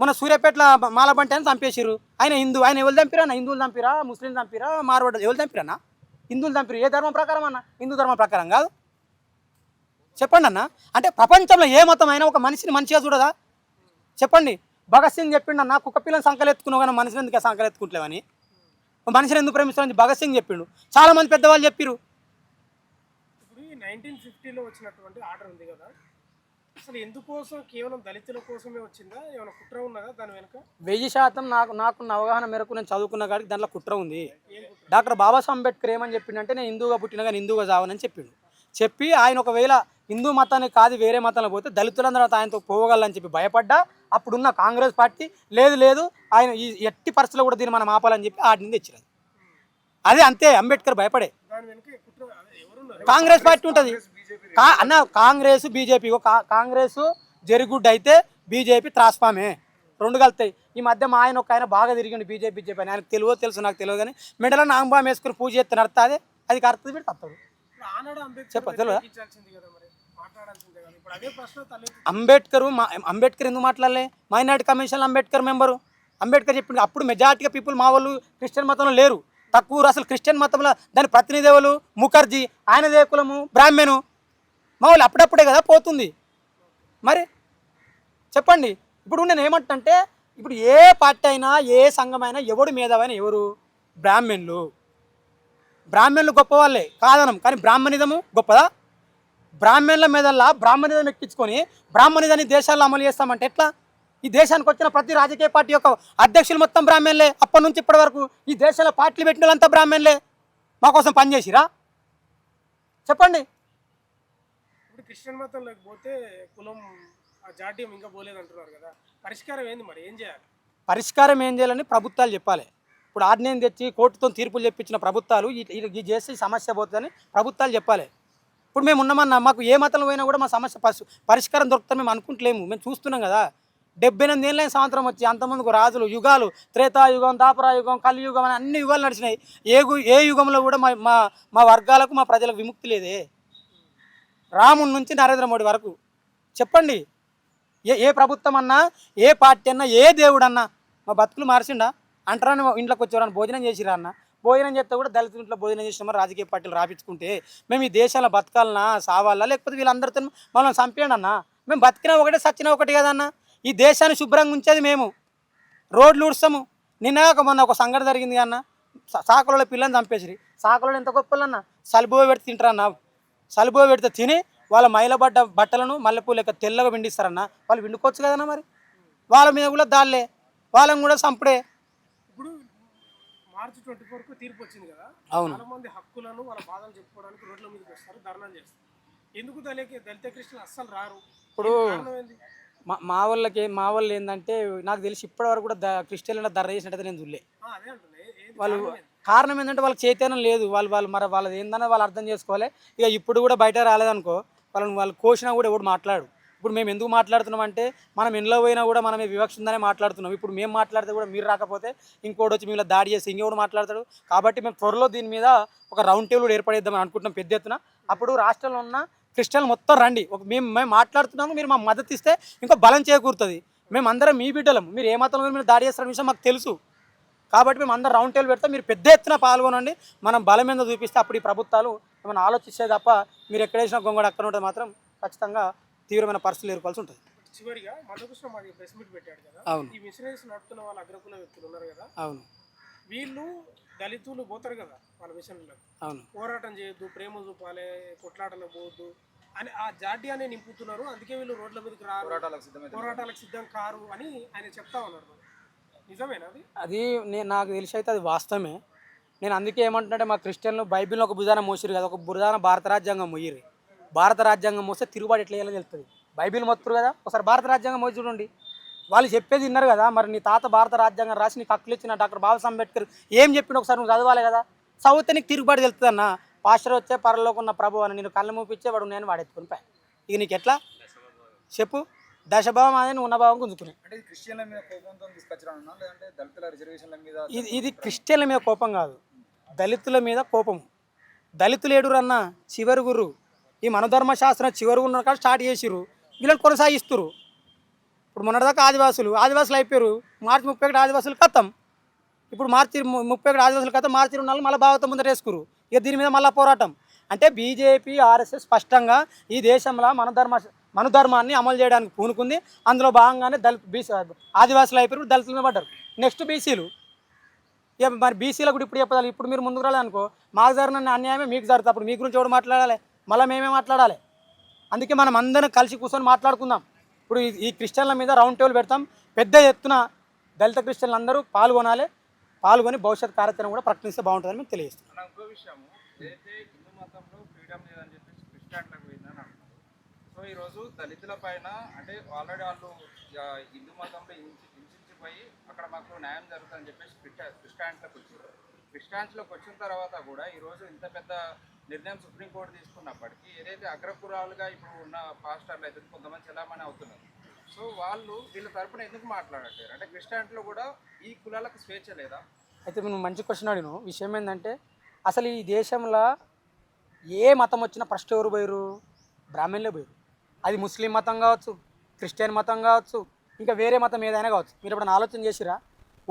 మన సూర్యాపేటలో మాలబంటి అని చంపేసిరు, ఆయన హిందూ. ఆయన ఎవరు చంపిరా? హిందువులు చంపిరా, ముస్లిం చంపిరా, మార్వాడు ఎవరు చంపిరన్నా? హిందువులు చంపిరు. ఏ ధర్మం ప్రకారం అన్న? హిందూ ధర్మం ప్రకారం కాదు. చెప్పండి అన్న. అంటే ప్రపంచంలో ఏ మతం అయినా ఒక మనిషిని మంచిగా చూడదా? చెప్పండి. భగత్ సింగ్ చెప్పిండు అన్న, కుక్క పిల్లని సంకలెత్తుకున్నావు కానీ మనిషిని ఎందుకు సంకలెత్తుకుంటలేవని, మనిషిని ఎందుకు ప్రేమిస్తామని భగత్ సింగ్ చెప్పిండు. చాలామంది పెద్దవాళ్ళు చెప్పిరు. ఇప్పుడు 1950లో వచ్చినటువంటి ఆర్డర్ ఉంది కదా, అసలు ఎందుకోసం? కేవలం దళితుల కోసమే వచ్చిందా? ఏమైనా కుట్ర ఉన్నదా దాని వెనుక? 1000% నాకున్న అవగాహన మేరకు నేను చదువుకున్న కాడికి దాంట్లో కుట్ర ఉంది. డాక్టర్ బాబాసాహెబ్ అంబేద్కర్ ఏమని చెప్పిండంటే నేను హిందూగా పుట్టినా కానీ హిందూగా చావనని చెప్పిండు. చెప్పి ఆయన ఒకవేళ హిందూ మతానికి కాదు వేరే మతానికి పోతే దళితులందరూ ఆయనతో పోగలని చెప్పి భయపడ్డా అప్పుడున్న కాంగ్రెస్ పార్టీ లేదు ఆయన ఈ ఎట్టి పరిస్థితుల్లో కూడా దీన్ని మనం ఆపాలని చెప్పి ఆడిని తెచ్చిరది. అదే అంతే, అంబేద్కర్ భయపడే. దాని వెనుక కుట్ర ఎవరున్నారు? కాంగ్రెస్ పార్టీ ఉంటుంది అన్న. కాంగ్రెస్ బీజేపీ, కాంగ్రెస్ జరుగుడ్ అయితే బీజేపీ త్రాస్పామే, 2 కలుతాయి. ఈ మధ్య మా ఆయన ఒక ఆయన బాగా తిరిగిండు బీజేపీ అని. ఆయనకు తెలుసు నాకు తెలియదు కానీ మెడలో నాంబాం వేసుకుని పూజ చేస్తే నడుతుంది, అది కడుతుంది వీడు తప్పదు. అంబేద్కర్ ఎందుకు మాట్లాడలే? Minority commission Ambedkar member. Ambedkar చెప్పిండు అప్పుడు మెజార్టీగా పీపుల్ మా వాళ్ళు క్రిస్టియన్ మతంలో లేరు, తక్కువ. అసలు క్రిస్టియన్ మతంలో దాని ప్రతినిధి ఎవరు? ముఖర్జీ, ఆయనదే కులము బ్రాహ్మణు. మా వాళ్ళు అప్పుడప్పుడే కదా పోతుంది. మరి చెప్పండి. ఇప్పుడు నేను ఏమంటే ఇప్పుడు ఏ పార్టీ అయినా ఏ సంఘం అయినా ఎవడు మేధావైనా ఎవరు? బ్రాహ్మణులు గొప్ప వాళ్ళే కాదనం, కానీ బ్రాహ్మణిజము గొప్పదా? బ్రాహ్మణుల మీదల్లా బ్రాహ్మణిజం ఎక్కించుకొని బ్రాహ్మణిజాన్ని దేశాల్లో అమలు చేస్తామంటే ఎట్లా? ఈ దేశానికి వచ్చిన ప్రతి రాజకీయ పార్టీ యొక్క అధ్యక్షులు మొత్తం బ్రాహ్మణులే. అప్పటి నుంచి ఇప్పటి వరకు ఈ దేశంలో పార్టీలు పెట్టిన వాళ్ళంతా బ్రాహ్మణులే. మా కోసం పనిచేసిరా? చెప్పండి. ఇప్పుడు క్రిస్టియన్ మతం లేకపోతే కులం జాడ్యం ఇంకా పోలేదు అంటున్నారు కదా, పరిష్కారం ఏంది? మరి ఏం చేయాలి? పరిష్కారం ఏం చేయాలని ప్రభుత్వాలు చెప్పాలి. ఇప్పుడు ఆర్డినెన్స్ తెచ్చి కోర్టుతో తీర్పులు చెప్పించిన ప్రభుత్వాలు ఇది చేస్తే ఈ సమస్య పోతుందని ప్రభుత్వాలు చెప్పాలి. ఇప్పుడు మేము ఉన్నామన్నా మాకు ఏ మతంలో పోయినా కూడా మా సమస్య పరిష్కారం దొరుకుతుంది మేము అనుకుంటలేము. మేము చూస్తున్నాం కదా 78 ఏళ్ళైన సంవత్సరం వచ్చి అంతమందికి రాజులు యుగాలు త్రేతాయుగం దాపరాయుగం కలియుగం అని అన్ని యుగాలు నడిచినాయి. ఏ యుగంలో కూడా మా మా మా వర్గాలకు మా ప్రజలకు విముక్తి లేదే. రాముడి నుంచి నరేంద్ర మోడీ వరకు చెప్పండి, ఏ ప్రభుత్వం అన్నా ఏ పార్టీ అన్నా ఏ దేవుడు అన్నా మా బతుకులు మార్చిండా అంటారని ఇంట్లోకి వచ్చేవారని భోజనం చేసిరా అన్న. భోజనం చేస్తే కూడా దళితుల ఇంట్లో భోజనం చేసినామని రాజకీయ పార్టీలు రాపించుకుంటే మేము ఈ దేశాల బతకాలన్నా సావాలా లేకపోతే వీళ్ళందరితో మనల్ని చంపేయండి అన్న. మేము బతికినా ఒకటే సచ్చినా ఒకటి కదన్నా. ఈ దేశాన్ని శుభ్రంగా ఉంచేది మేము. రోడ్లు ఊడ్స్తాము. నిన్న మొన్న ఒక సంఘటన జరిగింది అన్న, సాకలలో పిల్లని చంపేసిరి. సాకలలో ఎంత గొప్పలన్నా సలిబో పెడితే తింటారన్న. సలిబో పెడితే తిని వాళ్ళ మైలబడ్డ బట్టలను మల్లెపూలు లెక్క తెల్లగా విండిస్తారన్న. వాళ్ళు విండుకోవచ్చు కదన్నా. మరి వాళ్ళ మీద కూడా దాళ్ళే, వాళ్ళని కూడా చంపుడే. ఇప్పుడు మార్చి 24కు తీర్పు వచ్చింది కదా, అవును. చాలా మంది హక్కులను వాళ్ళ బాధలు చెప్పుకోవడానికి రోడ్ల మీదకి వస్తారు, ధర్నాలు చేస్తారు. ఎందుకు దళిత క్రిస్టియన్ అస్సలు రారు? ఇప్పుడు కారణం ఏంది? మా వాళ్ళు ఏంటంటే నాకు తెలిసి ఇప్పటివరకు కూడా క్రిస్టియన్లు ధర చేసినట్టయితే నేను చూడలే. అదే అంటున్నా, ఏంది వాళ్ళు కారణం ఏంది? కారణం ఏంటంటే వాళ్ళకి చైతన్యం లేదు. మరి వాళ్ళది ఏందన్నది వాళ్ళు అర్థం చేసుకోవాలి. ఇక ఇప్పుడు కూడా బయట రాలేదనుకో వాళ్ళు కోసినా కూడా ఎవడు మాట్లాడు. ఇప్పుడు మేము ఎందుకు మాట్లాడుతున్నాం అంటే మనం ఇంట్లో పోయినా కూడా మనం వివక్ష ఉందనే మాట్లాడుతున్నాం. ఇప్పుడు మేము మాట్లాడితే కూడా మీరు రాకపోతే ఇంకోటి వచ్చి మేము దాడి చేసి ఇంకెవడు మాట్లాడతాడు. కాబట్టి మేము త్వరలో దీని మీద ఒక రౌండ్ టేబుల్ ఏర్పడేద్దామని అనుకుంటున్నాం పెద్ద ఎత్తున. అప్పుడు రాష్ట్రంలో ఉన్న క్రిస్టియన్లు మొత్తం రండి, మేము మాట్లాడుతున్నాము, మీరు మా మద్దతు ఇస్తే ఇంకా బలం చేకూరుతుంది. మేము అందరం మీ బిడ్డలం, మీరు ఏ మతంలో మీరు దాడి చేస్తారన్న విషయం మాకు తెలుసు. కాబట్టి మేము అందరం రౌండ్ టేబుల్ పెడతాం, మీరు పెద్ద ఎత్తున పాల్గొనండి. మనం బలం మీద చూపిస్తే అప్పుడు ఈ ప్రభుత్వాలు ఏమైనా ఆలోచిస్తే తప్ప మీరు ఎక్కడ వేసిన గొంగడు అక్కడ ఉంటే మాత్రం ఖచ్చితంగా తీవ్రమైన పరిస్థితులు ఎదుర్కోవాల్సి ఉంటుంది. చివరిగా మందకృష్ణ మాది ప్రెస్ మీట్ పెట్టాడు కదా, అవును. ఈ మిషనరీస్ నడుపుతున్న వాళ్ళ అగ్రకుల వ్యక్తులు ఉన్నారు కదా, అవును వీళ్ళు దళితులు పోతారు కదా వాళ్ళ మిషన్లకు, అవును పోరాటం చేయొద్దు, ప్రేమ చూపాలి, కొట్లాటలు పోవద్దు అని ఆ జాడ్యాన్ని నింపుతున్నారు. అందుకే వీళ్ళు రోడ్ల మీదకి రారు, పోరాటాలకు సిద్ధం కారు అని ఆయన చెప్తా ఉన్నారు. నిజమేనా అది? అది నాకు తెలిసి అయితే అది వాస్తవమే. నేను అందుకే ఏమంటున్నాంటే మా క్రిస్టియన్లు బైబిల్ని ఒక భుజాన మోసిరు కదా, ఒక భుజాన భారత రాజ్యాంగం మోయిరు. భారత రాజ్యాంగం మోస్తే తిరుగుబాటు ఎట్లా చేయాలో తెలుస్తుంది. బైబిల్ మొత్తురు కదా, ఒకసారి భారత రాజ్యాంగం మోసి చూడండి. వాళ్ళు చెప్పేది విన్నారు కదా. మరి నీ తాత భారత రాజ్యాంగం రాసి నీకు హక్కులు ఇచ్చిన డాక్టర్ బాబాసాహెబ్ అంబేద్కర్ ఏం చెప్పిండు ఒకసారి నువ్వు చదవాలి కదా. చదివితే నీకు తిరుగుబాటు తెలుస్తుంది అన్న. పాస్టర్ వచ్చే పరలోకి ఉన్న ప్రభు అని నేను కళ్ళు మూపించే వాడు నేను వాడెత్తుకుని పై ఇక నీకు ఎట్లా చెప్పు. దశభావం అదే నువ్వు ఉన్న భావం గుంజుకునే. అంటే క్రిస్టియన్ల మీద కోపంతో తీసుకొచ్చారన్నా లేదంటే దళితుల రిజర్వేషన్ల మీద? ఇది క్రిస్టియన్ల మీద కోపం కాదు, దళితుల మీద కోపం. దళితులు ఏడురన్న చివరి గురు. ఈ మనధర్మశాస్త్రం చివరి ఉన్న కాడ స్టార్ట్ చేసిరు, వీళ్ళని కొనసాగిస్తురు. ఇప్పుడు మొన్నటిదాకా ఆదివాసులు అయిపోయారు. మార్చి 31 ఆదివాసులు కథం. ఇప్పుడు మార్చి 31 ఆదివాసులు కథం. మార్చి 2 మళ్ళీ భాగవతం ముందర వేసుకురు. ఇక దీని మీద మళ్ళీ పోరాటం. అంటే బీజేపీ ఆర్ఎస్ఎస్ స్పష్టంగా ఈ దేశంలో మనుధర్మాన్ని అమలు చేయడానికి పూనుకుంది. అందులో భాగంగానే ఆదివాసులు అయిపోయారు, దళితుల మీద పడ్డారు. నెక్స్ట్ బీసీలు. ఇక మరి బీసీలకు కూడా ఇప్పుడు చెప్పాలి. ఇప్పుడు మీరు ముందుకు రాలేదనుకో మాకు జరిగిన అన్యాయమే మీకు జరుగుతుంది. అప్పుడు మీ గురించి ఎవడు మాట్లాడాలి, మళ్ళీ మేమే మాట్లాడాలి. అందుకే మనం అందరం కలిసి కూర్చొని మాట్లాడుకుందాం. ఇప్పుడు ఈ క్రిస్టియన్ల మీద రౌండ్ టేబుల్ పెడతాం. పెద్ద ఎత్తున దళిత క్రిస్టియన్లు అందరూ పాల్గొని భవిష్యత్ కార్యాచరణ కూడా ప్రకటిస్తే బాగుంటుందని మీకు తెలియజేస్తాం. ఇంకో విషయము ఏదైతే హిందూ మతంలో ఫ్రీడమ్ లేదని చెప్పేసి క్రిస్టియన్లకు పోయిందని అంటున్నారు. సో ఈరోజు దళితుల పైన అంటే ఆల్రెడీ వాళ్ళు హిందూ మతంలో హింసించిపోయి అక్కడ మాకు న్యాయం జరుగుతుందని చెప్పేసి క్రిస్టియన్స్లోకి వచ్చారు. క్రిస్టియన్స్లోకి వచ్చిన తర్వాత కూడా ఈరోజు ఇంత పెద్ద నిర్ణయం సుప్రీంకోర్టు తీసుకున్నప్పటికీ ఏదైతే అగ్రకులాలుగా ఇప్పుడు ఉన్న పాస్టర్లు అయితే కొంతమంది చలామణి అవుతున్నారు. సో వాళ్ళు వీళ్ళ తరపున ఎందుకు మాట్లాడట్లేరు? అంటే క్రిస్టియన్స్లో కూడా ఈ కులాలకు స్వేచ్ఛ లేదా? అయితే నువ్వు మంచి క్వశ్చన్ అడిగినావు. విషయం ఏంటంటే అసలు ఈ దేశంలో ఏ మతం వచ్చినా ఫస్ట్ ఎవరు పోయారు? బ్రాహ్మణులే పోయారు. అది ముస్లిం మతం కావచ్చు, క్రిస్టియన్ మతం కావచ్చు, ఇంకా వేరే మతం ఏదైనా కావచ్చు. మీరు ఇప్పుడు ఆలోచన చేసిరా?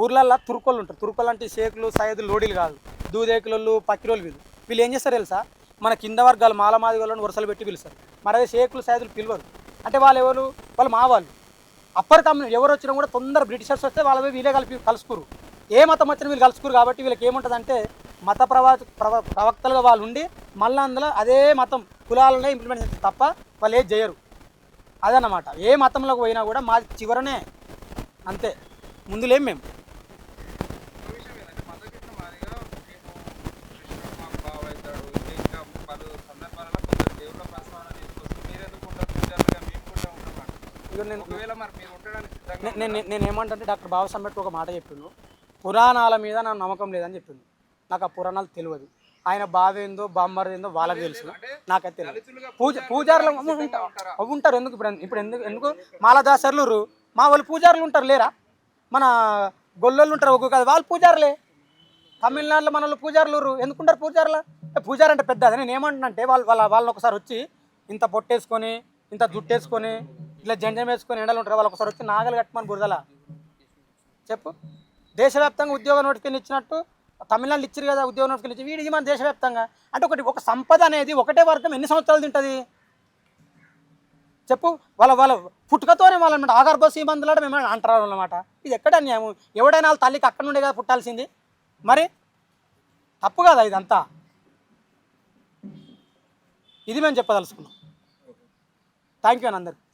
ఊర్లల్లో తుర్కోళ్ళు ఉంటారు. తుర్కోళ్ళు అంటే షేకులు సైదులు లోడీలు కాదు, దూదేకులు పక్కిరోళ్ళు. వీళ్ళు ఏం చేస్తారు తెలుసా? మన కింద వర్గాలు మాలమాది వాళ్ళని వరుసలు పెట్టి పిలుస్తారు. మరి అదే షేకులు సైదులు పిలవరు. అంటే వాళ్ళు మా వాళ్ళు అప్పర్ కమ్యూనిటీ ఎవరు వచ్చినా కూడా తొందర బ్రిటిషర్స్ వస్తే వాళ్ళ వీళ్ళే కలుసుకురు. ఏ మతం వచ్చినా వీళ్ళు కలుసుకురు. కాబట్టి వీళ్ళకి ఏముంటుందంటే మత ప్రవక్తలుగా వాళ్ళు ఉండి మళ్ళీ అందులో అదే మతం కులాలనే ఇంప్లిమెంట్ చేస్తారు తప్ప వాళ్ళు ఏది చేయరు. అదన్నమాట. ఏ మతంలోకి పోయినా కూడా మాది చివరనే, అంతే, ముందులేం మేము. నేను ఏమంటే డాక్టర్ బాబాసాహెబ్ అంబేద్కర్ ఒక మాట చెప్పిండు. పురాణాల మీద నాకు నమ్మకం లేదని చెప్పింది. నాకు ఆ పురాణాలు తెలియదు. ఆయన బావ ఏందో బామ్మర్ ఏందో వాళ్ళకి తెలుసు, నాకైతే తెలియదు. పూజారులు ఉంటారు. ఇప్పుడు ఎందుకు మాలదాసర్లు మా వాళ్ళు పూజారులు ఉంటారు లేరా? మన గొల్లోళ్ళు ఉంటారు ఒక్కొక్క కదా, వాళ్ళు పూజారులే. తమిళనాడులో మన వాళ్ళు పూజారులు ఎందుకుంటారు? పూజారు అంటే పెద్ద అది. నేను ఏమంటున్నానంటే వాళ్ళని ఒకసారి వచ్చి ఇంత పొట్టేసుకొని ఇంత జుట్టేసుకొని ఇట్లా జంజం వేసుకొని ఎండలు ఉంటారు. వాళ్ళు ఒకసారి వచ్చి నాగలు కట్టమని బురదలా చెప్పు. దేశవ్యాప్తంగా ఉద్యోగ నోటిఫికేషన్ ఇచ్చినట్టు తమిళనాడులో ఇచ్చారు కదా ఉద్యోగ నోటిఫికేషన్ ఇచ్చి, వీడికి మన దేశవ్యాప్తంగా అంటే ఒక సంపద అనేది ఒకటే వర్గం ఎన్ని సంవత్సరాలు తింటుంది చెప్పు? వాళ్ళ పుట్టుకతోనే వాళ్ళనమాట ఆగర్భోసి మందులాట మేము అంటారు అన్నమాట. ఇది ఎక్కడ అన్యాయం? ఎవడైనా వాళ్ళ తల్లికి అక్కడ నుండే కదా పుట్టాల్సింది, మరి తప్పు కదా ఇదంతా. ఇది మేము చెప్పదలుచుకున్నాం. థ్యాంక్ యూ అని అందరికి.